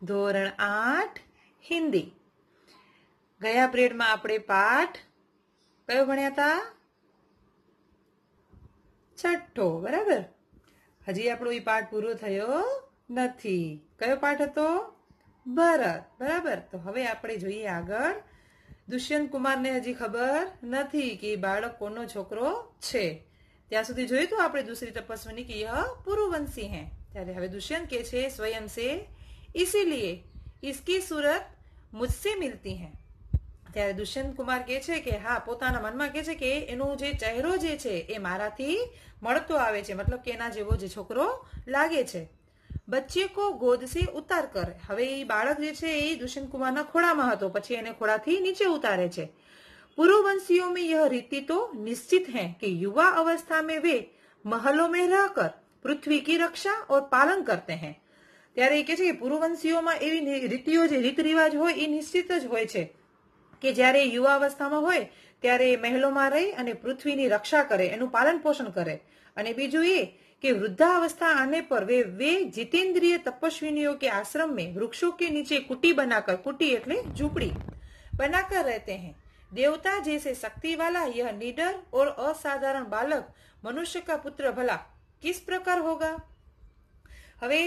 ધોરણ 8 હિન્દી. ગયા પિરિયડમાં આપણે પાઠ કયો ભણ્યા હતા? છઠ્ઠો. બરાબર. હજી આપણો એ પાઠ પૂરો થયો નથી. કયો પાઠ હતો? ભરત. બરાબર. તો હવે આપણે જોઈએ આગળ. દુષ્યંત કુમારને હજી ખબર નથી કે બાળક કોનો છોકરો છે. ત્યાં સુધી જોયું તો આપણે दूसरी तपस्विनी की यह पुरुवंशी है. ત્યારે હવે દુષ્યંત કે છે स्वयं से इसीलिए इसकी सूरत मुझसे मिलती है. ત્યારે દુષ્યંત કુમાર કહે છે કે હા, પોતાના મનમાં કહે છે કે એનો જે ચહેરો જે છે એ મારાથી મળતો આવે છે, મતલબ કે એના જેવો જે છોકરો લાગે છે. બચ્ચે કો ગોદ સે ઉતાર કર. હવે એ બાળક જે છે એ દુષ્યંત કુમારના ખોળામાં હતો, પછી એને ખોળાથી નીચે ઉતારે છે. पूर्ववंशियों में यह रीति तो निश्चित है कि युवा अवस्था में वे महलों में रहकर पृथ्वी की रक्षा और पालन करते हैं. ત્યારે એ કહે છે કે પૂર્વવંશીઓમાં એવી રીતિઓ જે રીત રિવાજ હોય એ નિશ્ચિત જ હોય છે કે જ્યારે યુવા અવસ્થામાં હોય ત્યારે મહેલોમાં રહી અને પૃથ્વીની રક્ષા કરે, એનું પાલન પોષણ કરે. અને બીજું એ कि वृद्धावस्था आने पर वे जितेंद्रिय तपस्विनियों के आश्रम में वृक्षों के नीचे कुटी बनाकर, कुटी એટલે झूपड़ी बनाकर रहते हैं. देवता जैसे शक्ति वाला यह निडर और असाधारण बालक मनुष्य का पुत्र भला किस प्रकार होगा. હવે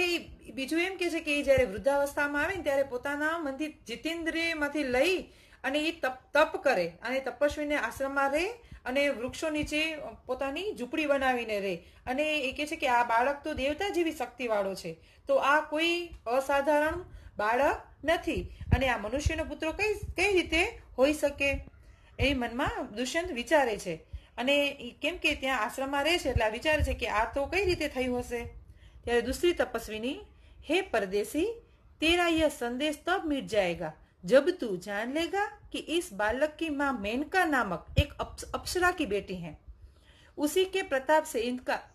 બીજું એમ કે છે કે જયારે વૃદ્ધાવસ્થામાં આવે ને ત્યારે પોતાના મનથી જીતેન્દ્રિયમાંથી લઈ અને એ તપ કરે અને તપસ્વીને આશ્રમમાં રહે અને વૃક્ષો નીચે પોતાની ઝૂંપડી બનાવીને રહે. અને એ કહે છે કે આ બાળક તો દેવતા જેવી શક્તિ વાળો છે, તો આ કોઈ અસાધારણ બાળક નથી અને આ મનુષ્યનો પુત્ર કઈ રીતે હોઈ શકે એ મનમાં દુષ્યંત વિચારે છે. અને કેમ કે ત્યાં આશ્રમમાં રહે છે એટલે વિચારે છે કે આ તો કઈ રીતે થયું હશે. ત્યારે दूसरी तपस्विनी, हे परदेसी, तेरा यह संदेश तब मिट जाएगा जब तू जान लेगा कि इस बालक की माँ मेनका नामक एक अप्सरा की बेटी है. उसी के प्रताप से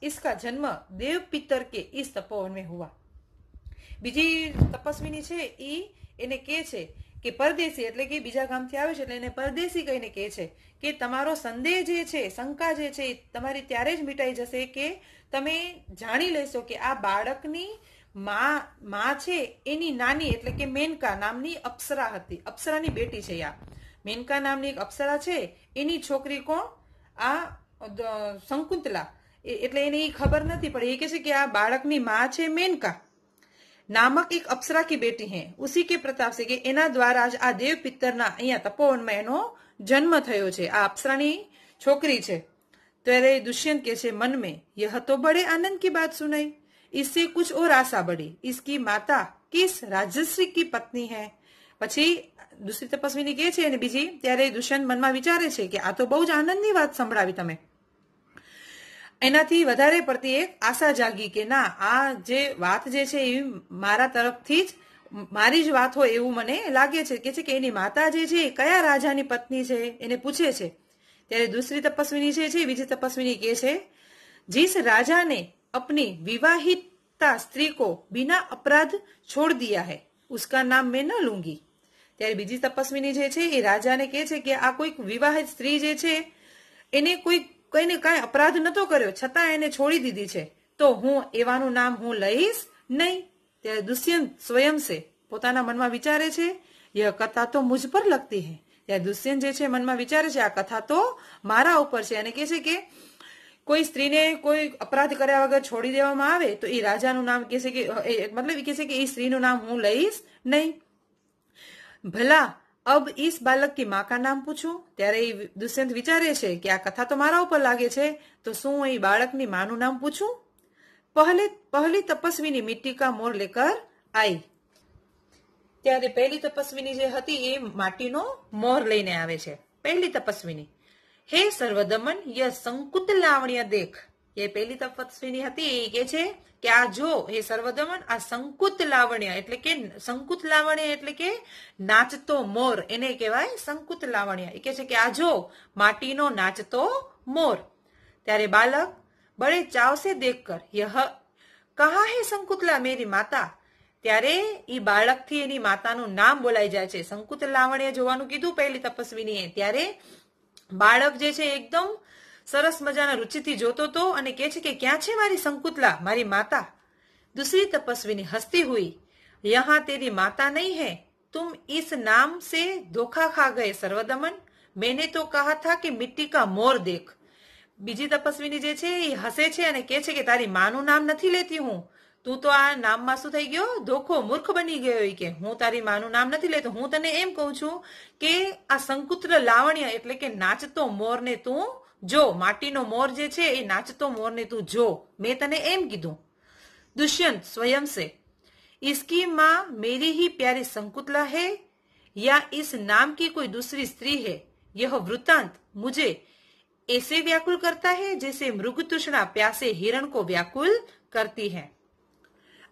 इसका जन्म देव पितर के इस तपोवन में हुआ. બીજી તપસ્વીની છે એને કહે છે કે પરદેશી એટલે કે બીજા ગામથી આવે છે એટલે એને પરદેશી કહીને કહે છે કે તમારો સંદેહ જે છે, શંકા જે છે તમારી ત્યારે જ મિટાઈ જશે કે તમે જાણી લેશો કે આ બાળકની માં છે એની નાની એટલે કે મેનકા નામની અપ્સરા હતી. અપ્સરાની બેટી છે. આ મેનકા નામની એક અપ્સરા છે, એની છોકરી કોણ? આ શંકુંતલા. એટલે એને એ ખબર નથી, પણ એ કહે છે કે આ બાળકની માં છે મેનકા नामक एक अप्सरा की बेटी है. उसी के प्रताप से कि एना द्वारा જ આ દેવ પિત્તરના અહીંયા તપોવનમાં એનો જન્મ થયો છે. આ અપ્સરાની છોકરી છે. ત્યારે दुष्यंत के છે मन में यह तो बड़े आनंद की बात सुनाई. इससे कुछ और आशा बढ़ी. इसकी माता किस राजश्री की पत्नी है. પછી दूसरी तपस्विनी કહે છે અને બીજી ત્યારે दुष्यंत મનમાં વિચારે છે કે આ તો બહુ જ આનંદની વાત સંભળાવી તમે. એનાથી વધારે પડતી એક આશા જાગી કે ના, આ જે વાત જે છે એ મારા તરફથી જ મારી જ વાત હોય એવું મને લાગે છે. કે છે કે એની માતા જે છે એ કયા રાજાની પત્ની છે એને પૂછે છે. ત્યારે दूसरी तपस्विनी છે બીજી તપસ્વિની કહે છે, जिस राजा ने अपनी विवाहिता स्त्री को बिना अपराध छोड़ दिया है उसका नाम मैं न लूंगी. ત્યારે બીજી તપસ્વિની જે છે એ રાજાને કહે છે કે આ કોઈક વિવાહિત સ્ત્રી જે છે એને કોઈને કાંઈ અપરાધ નતો કર્યો છતાં એને છોડી દીધી છે, તો હું એવાનું નામ હું લઈશ નહીં. ત્યારે દુષ્યંત સ્વયં સે પોતાના મનમાં વિચારે છે, યહ કથા તો મુझ પર લગતી હૈ. ત્યારે દુષ્યંત જે છે મનમાં વિચારે છે આ કથા તો મારા ઉપર છે અને કહે છે કે કોઈ સ્ત્રીને કોઈ અપરાધ કર્યા વગર છોડી દેવામાં આવે તો એ રાજાનું નામ કહે છે કે મતલબ કહે છે કે એ સ્ત્રીનું નામ હું લઈશ નહીં. ભલા अब इस बालक की माँ का नाम पूछूं. ત્યારે દુષ્યંત વિચારે છે કે આ કથા તો મારા ઉપર લાગે છે, તો શું એ બાળકની માનું નામ પૂછું. પહેલી તપસ્વીની મિટ્ટી કા મોર લેકર आई. ત્યારે પહેલી તપસ્વીની જે હતી એ માટીનો મોર લઈને આવે છે. પહેલી તપસ્વીની, હે સર્વદમન યહ સંકુત લાવણ્ય દેખ. એ પહેલી તપસ્વીની હતી એ કહે છે કે આ જો હે સર્વદમન, આ સંકુત લાવણ્ય એટલે કે સંકુત લાવણ્ય એટલે કે નાચતો મોર, એને કહેવાય સંકુત લાવણ્ય. એ કહે છે કે આ જો માટીનો નાચતો મોર. ત્યારે બાલક બડે ચાવ સે દેખકર યહ કહા હે સંકુતલા મેરી માતા. ત્યારે એ બાળકથી એની માતાનું નામ બોલાઈ જાય છે. સંકુત લાવણ્ય જોવાનું કીધું પહેલી તપસ્વીનીએ. ત્યારે બાળક જે છે એકદમ સરસ મજાના રુચિથી જોતો તો અને કહે છે કે ક્યાં છે મારી સંકુતલા, મારી માતા. दूसरी तपस्विनी हंसती हुई यहाँ तेरी माता नहीं है, तुम इस नाम से धोखा खा गए सर्वदमन। मैंने तो कहा था कि मिट्टी का मोर देख। બીજી તપસ્વીની જે છે એ હસે છે અને કહે છે કે તારી માનું નામ નથી લેતી હું, તું તો આ નામમાં શું થઈ ગયો, ધોખો, મૂર્ખ બની ગયો, કે હું તારી માનું નામ નથી લેતો, હું તને એમ કહું છું કે આ સંકુત્ર લાવણ્ય એટલે કે નાચતો મોરને તું જો, માટીનો મોર જે છે એ નાચતો મોરને તું જો, મેં તને એમ કીધું। दुष्यंत स्वयं से, इसकी माँ मेरी ही प्यारी संकुतला है या इस नाम की कोई दूसरी स्त्री है? यह वृत्तांत मुझे ऐसे व्याकुल करता है जैसे मृग तृष्णा प्यासे हिरण को व्याकुल करती है।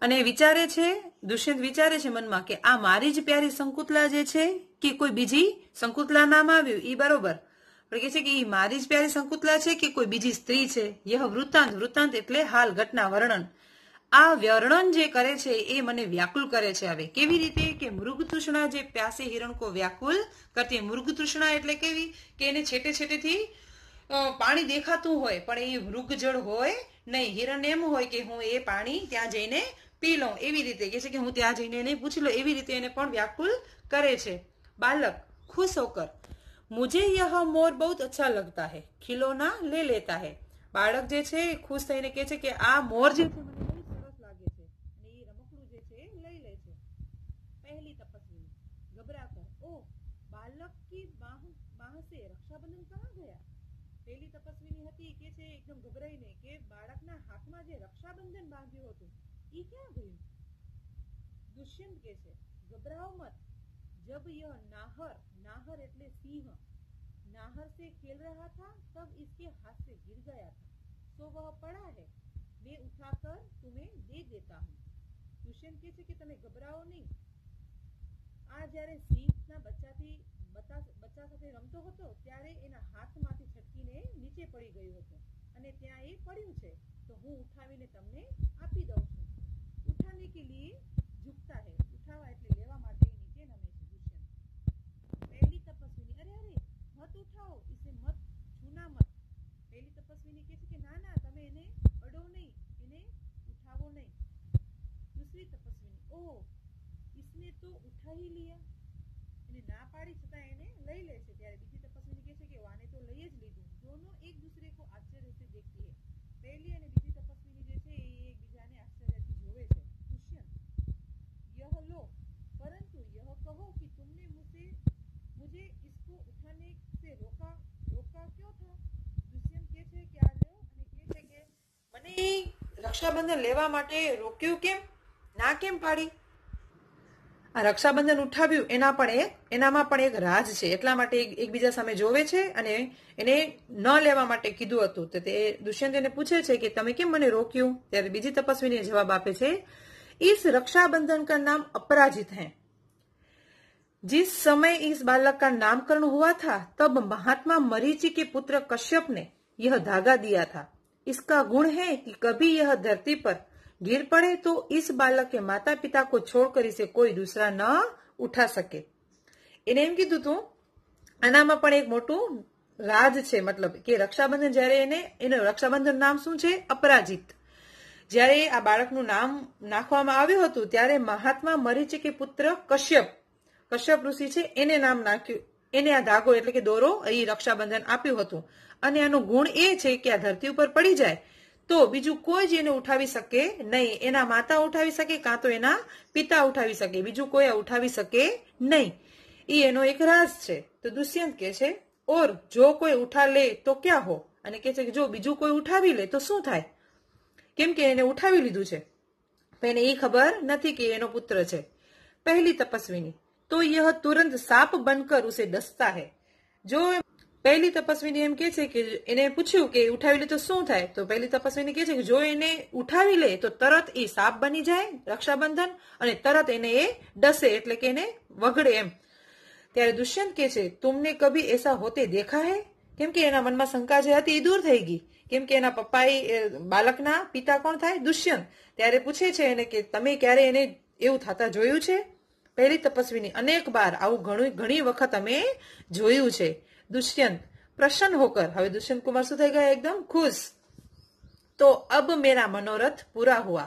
અને વિચારે છે, દુષ્યંત વિચારે છે મનમાં કે આ મારી જ પ્યારી સંકુતલા જે છે કે કોઈ બીજી સંકુતલા નામ આવ્યું ઈ બરોબર, પણ કે છે કે ઈ મારી જ પ્યારી સંકુતલા છે કે કોઈ બીજી સ્ત્રી છે। યહ વૃત્તાંત, વૃત્તાંત એટલે હાલ, ઘટના, વર્ણન। આ વર્ણન જે કરે છે એ મને વ્યાકુલ કરે છે। હવે કેવી રીતે કે મૃગ તૃષ્ણા જે પ્યાસે હિરણ કો વ્યાકુલ કરતી, મૃગ તૃષ્ણા એટલે કેવી કે એને છેટે છેટેથી પાણી દેખાતું હોય પણ એ મૃગજળ હોય નહીં, હિરણ એમ હોય કે હું એ પાણી ત્યાં જઈને પી લઉં, એવી રીતે કે છે કે હું ત્યાં જઈને એને પૂછી લઉં, એવી રીતે એને પણ વ્યાકુલ કરે છે। બાલક खुश होकर, मुझे यह मोर बहुत अच्छा लगता है, खिलौना ले लेता है। બાળક જે છે ખુશ થઈને કે છે કે આ મોર જે છે મને બહુ સરસ લાગે છે અને એ રમકડું જે છે લઈ લે છે। પહેલી તપસ્વી ઘબરાकर, ओ बालक की बाह से रक्षाबंधन कहाँ गया? પહેલી તપસ્વીની હતી કે છે એકદમ ગભરાઈને કે બાળકના હાથમાં જે રક્ષાબંધન બાંધ્યું હતું ઈ ક્યાં ગયું? દુષ્યંત કે છે घबराओ मत, जब यह नाहर, नाहर એટલે સિંહ, नाहर से खेल रहा था तब इसके हाथ से गिर गया था, तो वह पड़ा है, मैं उठाकर तुम्हें दे देता हूँ। દુષ્યંત કે છે કે તમે ગભરાઓ નહીં, આ જ્યારે સિંહના બચ્ચા સાથે રમતો હતો ત્યારે એના હાથમાંથી છટકીને નીચે પડી ગયું હતું અને ત્યાં એ પડ્યું છે, તો હું ઉઠાવીને તમને આપી દઉં છું। ઉઠાને કે લીએ ઝુકતા હે, ઉઠાવા એટલે લેવા માટે નીચે નમે છે દુષ્યંત। પહેલી તપસ્વીની, અરે અરે મત ઉઠાઓ, ઇસે મત છૂના મત। પહેલી તપસ્વીની કહે છે કે ના ના તમે એને અડો નહીં, એને ઉઠાવો નહીં। दूसरी तपस्विनी, ओ इसने तो उठा ही लिया, એને ના પાડી છતાં એને લઈ લે છે। ત્યારે બીજી તપસ્વીની કહે છે કે વાને તો લઈ જ લીધું। दोनों एक दूसरे को आश्चर्य से देखती है, પહેલી અને બીજી તપસ્વીની જે છે એ એકબીજાને આશ્ચર્યથી જોવે છે। દુષ્યંત, यह लो, परंतु यह कहो कि तुमने मुझे इसको उठाने से रोका क्यों था? દુષ્યંત કહે છે કે આ લો અને કહે છે કે મને રક્ષાબંધન લેવા માટે રોક્યું કેમ, ના કેમ પાડી? આ રક્ષાબંધન ઉઠાવ્યું એનામાં પણ એક રાજ છે, એટલા માટે એકબીજા સામે જોવે છે અને એને ન લેવા માટે કીધું હતું। તો તે દુષ્યંત એને પૂછે છે કે તમે કેમ મને રોક્યું? ત્યારે બીજી તપસ્વીને જવાબ આપે છે, इस रक्षाबंधन का नाम अपराजित है। जिस समय इस बालक का नामकरण हुआ था तब महात्मा मरीचि के पुत्र कश्यप ने यह धागा दिया था। इसका गुण है कि कभी यह धरती पर गिर पड़े तो इस बालक के माता पिता को छोड़कर इसे कोई दूसरा न उठा सके। એને એમ કીધું તું આનામાં પણ એક મોટું રાજ છે, મતલબ કે રક્ષાબંધન જ્યારે એનું રક્ષાબંધન નામ શું છે? અપરાજિત। જ્યારે આ બાળકનું નામ નાખવામાં આવ્યું હતું ત્યારે મહાત્મા મરીચિ કે પુત્ર કશ્યપ ઋષિ છે એને નામ નાખ્યું, એને આ ધાગો એટલે કે દોરો એ રક્ષાબંધન આપ્યું હતું અને આનો ગુણ એ છે કે આ ધરતી ઉપર પડી જાય તો બીજું કોઈ જ એને ઉઠાવી શકે નહીં। એના માતા ઉઠાવી શકે કાં તો એના પિતા ઉઠાવી શકે, બીજું કોઈ ઉઠાવી શકે નહીં। એ એનો એક રાજ છે। તો દુષ્યંત કહે છે ઓર જો કોઈ ઉઠા લે તો ક્યાં હો, અને કહે છે કે જો બીજું કોઈ ઉઠાવી લે તો શું થાય? કેમ કે એને ઉઠાવી લીધું છે પણ એને એ ખબર નથી કે એનો પુત્ર છે। પહેલી તપસ્વીની, તો यह तुरंत सांप बनकर उसे डसता है। જો પહેલી તપસ્વીની એમ કે છે કે એને પૂછ્યું કે ઉઠાવી લે તો શું થાય? તો પહેલી તપસ્વીની કહે છે કે જો એને ઉઠાવી લે તો તરત એ સાપ બની જાય રક્ષાબંધન અને તરત એને એ ડસે એટલે કે એને વગડે એમ। ત્યારે દુષ્યંત કહે છે तुमने कभी ऐसा होते देखा है? કેમ કે એના મનમાં શંકા જે હતી એ દૂર થઈ ગઈ, કેમ કે એના પપ્પા બાળકના પિતા કોણ થાય? દુષ્યંત। ત્યારે પૂછે છે એને કે તમે ક્યારે એને એવું થતા જોયું છે? પહેલી તપસ્વીની, અનેક બાર, આવું ઘણી વખત અમે જોયું છે। दुष्यंत प्रसन्न होकर, હવે दुष्यंत कुमार શું થઈ ગયા? एकदम खुश। तो अब मेरा मनोरथ पूरा हुआ,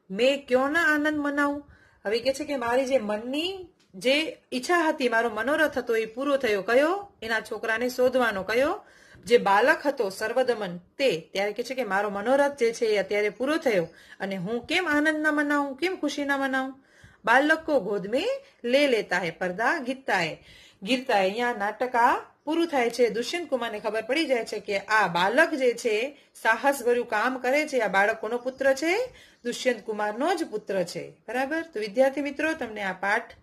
मैं क्यों ना आनंद मनाऊं? હવે કે છે કે મારી જે મનની જે ઈચ્છા હતી, મારો મનોરથ હતો એ પૂરો થયો. કયો? એના છોકરાને શોધવાનો. કયો? જે બાલક હતો સર્વદમન તે. ત્યારે કે છે કે મારો મનોરથ જે છે એ અત્યારે પૂરો થયો અને હું કેમ આનંદ ના મનાવું, કેમ ખુશી ના મનાવું? બાલક કો ગોદ में ले लेता है पर्दा गिरता है. અહીંયા નાટક આ પૂરું થાય છે. દુષ્યંત કુમારને ખબર પડી જાય છે કે આ બાલક જે છે સાહસ ભર્યું કામ કરે છે, આ બાળક કોનો પુત્ર છે? દુષ્યંત કુમારનો જ પુત્ર છે. બરાબર? તો વિદ્યાર્થી મિત્રો, તમને આ પાઠ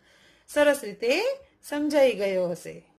સરસ રીતે સમજાઈ ગયો હશે.